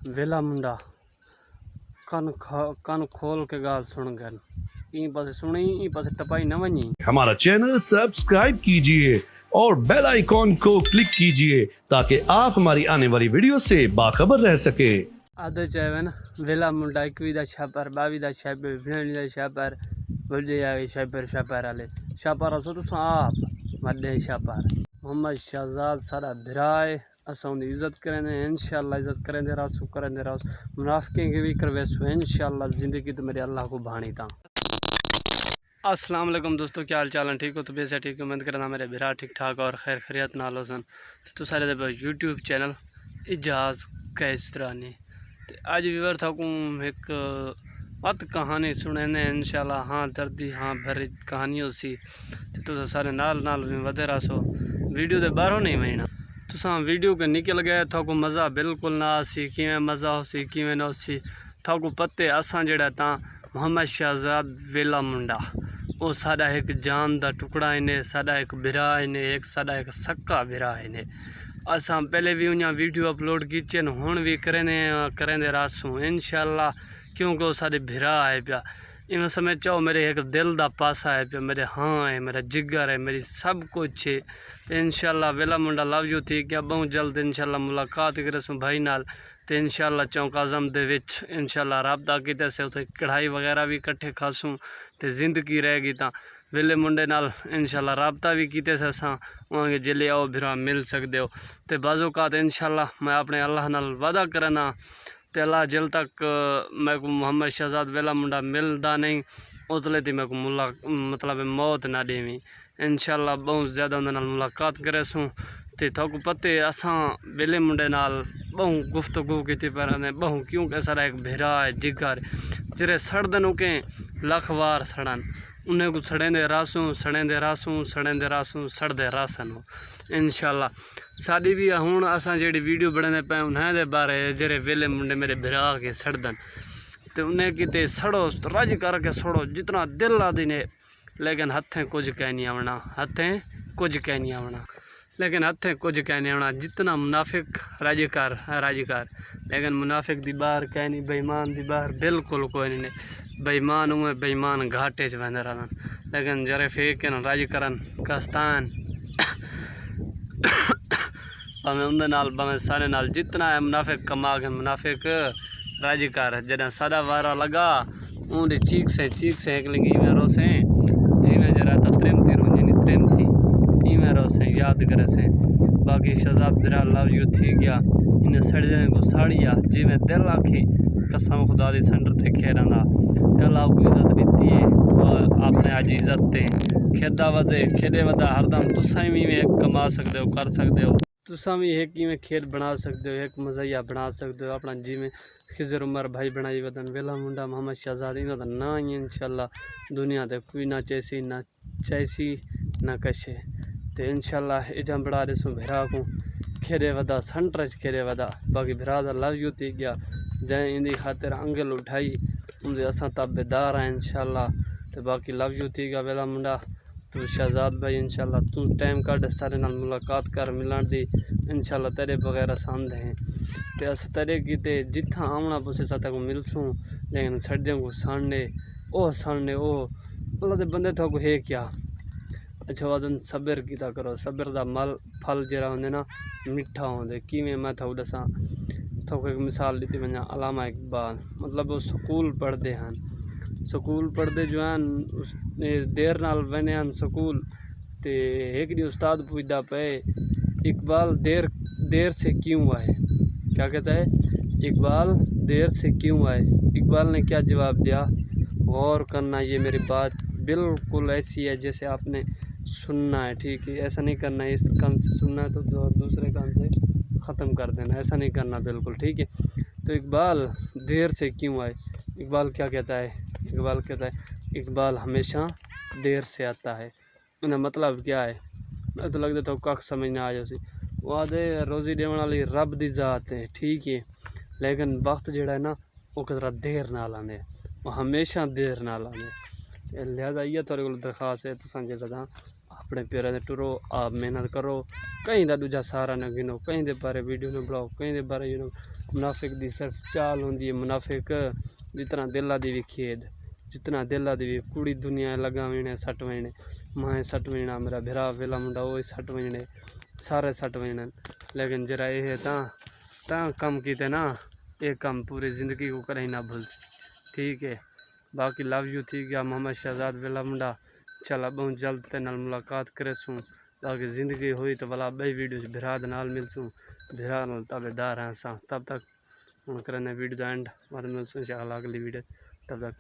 वेला मुंडा कन खोल के गाल सुन गन ई पासे सुनी ई पासे टपाई न वनी। हमारा चैनल सब्सक्राइब कीजिए और बेल आइकॉन को क्लिक कीजिए ताकि आप हमारी आने वाली वीडियो से बाखबर रह सके। आदे चाहे ना वेला मुंडा 21 दा छापर 22 दा छापर 22 दा छापर बल्ले आए छापर आले छापर असो तो आप मड्डे छापर मोहम्मद शहजाद सारा भिराए असां दी इज्जत करेंगे इंशाल्लाह इज्जत करेंगे रासू करेंगे रास मुनाफिकें के भी करवेसो इंशाल्लाह जिंदगी तो मेरे अल्लाह को भाणी ता। अस्सलाम वालेकुम दोस्तों, क्या हाल चाल है? ठीक हो तो बेसे ठीक उम्मीद करना मेरे भिरा ठीक ठाक और खैर खैरियत नाल हो सन तो सारे दे यूट्यूब चैनल इजाज़ कैसरानी ते आज व्यूअर थाकू एक मत कहानी सुने ने इंशाल्लाह हाँ दर्दी हाँ भरी कहानियों सी तो सारे नाल नाल वधे रहो वीडियो दे बाहरों नहीं महीना तुसा वीडियो के निकल गए थाकू मज़ा बिल्कुल ना आसी किवें मज़ा होसी किवें ना होसी थाकू पत्ते असां जेड़ा ता मोहम्मद शहजाद वेला मुंडा वो साडा एक जान दा टुकड़ा इने साडा एक भिरा इने एक साडा एक सक्का भिरा इने असां पहले भी उन्हें वीडियो अपलोड कीचे न हुण भी करेंदे रासूं इंशाल्लाह क्योंकि वो साडे भिरा है पिया इवें समय चाहो मेरे एक दिल दा पासा है पिया मेरे हाँ है मेरा जिगर है मेरी सब कुछ है तो इंशाल्लाह वेला मुंडा लव यू थी क्या बहुत जल्द इंशाल्लाह मुलाकात करेसूं भाई नाल तो इंशाल्लाह चौक आज़म दे विच इंशाल्लाह राबता कीते से उथे कढ़ाई वगैरह भी इकट्ठे खासूं तो जिंदगी रहेगी ता वेले मुंडे नाल इंशाल्लाह राबता भी कीते से असां उहाँगे जिले आओ भिरा मिल सकदे हो तो बाज़ौकात इंशाल्लाह मैं अपने अल्लाह नाल वादा करना तो अल्लाह जल तक मैं को मोहम्मद शहजाद वेला मुंडा मिलदा नहीं उतले थी मैं को मतलब मौत ना देवी इंशाल्लाह बहुत ज़्यादा उन्हें नाल मुलाकात करेसूं ते थाकू पते असां वेले मुंडे नाल बहु गुफ्तगू की पर बहु क्योंकि सारा एक भिरा है जिगर जिरे सड़दन के लख वार सड़न उन्हें को सड़ेंदे रासूं सड़दे रासन हो इंशाल्लाह साड़ी भी हुण असां जेड़ी वीडियो बने पे उन्हें दे बारे जेरे वेले मुंडे मेरे भिरा के सड़दन तो उन्हें किते सड़ो रज करके सड़ो जितना दिल आदि ने लेकिन हथें कुछ कह नहीं आवना लेकिन हथें कुछ कह नहीं आवना जितना मुनाफिक राजकार लेकिन मुनाफिक दी बाहर कह नहीं बेईमान दी बाहर बिल्कुल कोई नहीं बेईमान हुए बेईमान घाटे च वहंदे रहन लेकिन जरे फेक राज करन कस्तान भावें उनदे नाल भावें सारे नाल जितना है मुनाफिक कमा के मुनाफिक राजकार जॾहिं सादा वारा लगा उनकी चीख से एक लगी में रोसे जिमें जरा तो प्रेम ती रुंजनी प्रेम थी इमें रोसे याद करे से बाकी शहजाद बिरा लव यू थी गया इन्हें सड़ने को साड़िया जिमें दिल आखी कसम खुदा दी सेंटर थे खेरना अल्लाह को इज्जत दी है और आपने आज इज्जत ते खेदे वदा हरदम तुसां भी एक कमा सकते हो कर सकते हो तुसां भी एक में खेल बना सकते हो एक मज़ाया बना सकते हो अपना जिमें खिजर उमर भाई बनाई वदन वेला मुंडा मोहम्मद शहजाद इन्हों का ना ही इंशाल्लाह दुनिया ते कोई ना चैसी ना कशे तो इंशाल्लाह इजा बड़ा दिसो भिरा को खेरे वदा संटरच खेरे वदा बाकी भिरा दा लव यू थी गया जैं इंदी खातिर अंगल उठाई उनके असां ताबेदार हैं इंशाल्लाह तो बाकी लव यू थी गया वेला मुंडा तो शहजाद भाई इंशाल्लाह तू टाइम कट सारे नाल मुलाकात कर मिलन दी इंशाल्लाह तेरे बगैर आसांद हैं ते अस तेरे कीते जिथा आना पुसे साथ को मिलसूं लेकिन सर्दियों को सामने ओ अल्लाह दे बंदे था को है क्या अच्छा वादन सब्र कीता करो सब्र दा फल जरा होंदे ना मिठा होंदे किवें मैं था दसा तो एक मिसाल दी वना अलामा इकबाल मतलब वो स्कूल पढ़ते जो हैं देर नाल वने स्कूल ते एक दी उस्ताद पूछदा पे इकबाल देर से क्यों आए क्या कहता है इकबाल देर से क्यों आए इकबाल ने क्या जवाब दिया गौर करना ये मेरी बात बिल्कुल ऐसी है जैसे आपने सुनना है ठीक है ऐसा नहीं करना है इस कान से सुनना है तो दूसरे कान से ख़त्म कर देना ऐसा नहीं करना बिल्कुल ठीक है तो इकबाल देर से क्यों आए इकबाल क्या कहता है इकबाल हमेशा देर से आता है उन्हें मतलब क्या है मैं तो लगता तो कख समझ ना आ जाए वहाँ दे रोज़ी देने वाली रब दी ज़ात है ठीक है लेकिन वक्त जड़ा है ना वो कितना देर ना आने वो हमेशा देर ना आने लिहाजा ये थोड़े को दरखास्त है तो समझ अपने اپنے پیروں سے ٹرو آپ محنت کرو کہیں دا دوجا سہارا نہ گنو کہیں دے بارے ویڈیو نہ بناؤ کہیں دے بارے منافق دی صرف چال ہوندی ہے منافق جتنا دلہ دی بھی کھید جتنا دلہ دی بھی کوڑی دنیا لگا وینے سٹ وینے ماں سٹ وینا میرا بھرا ویلا منڈا وہ سٹ وینے سارے سٹ وینے لیکن جرا یہ تاں کم کیتے نا یہ کم پوری زندگی کو کریں نہ بھول سی ٹھیک ہے باقی لو یو تھی گیا محمد شہزاد ویلا منڈا چلا بہت جلد تے نال ملاقات کرے سوں تاکہ زندگی ہوئی تو بلا بھائی ویڈیو بھرا دے نال مل سوں بھرا نال تابے دار ہیں سا تب تک ہن کرنے ویڈیو دا اینڈ بعد مل سوں انشاءاللہ اگلی ویڈیو تب تک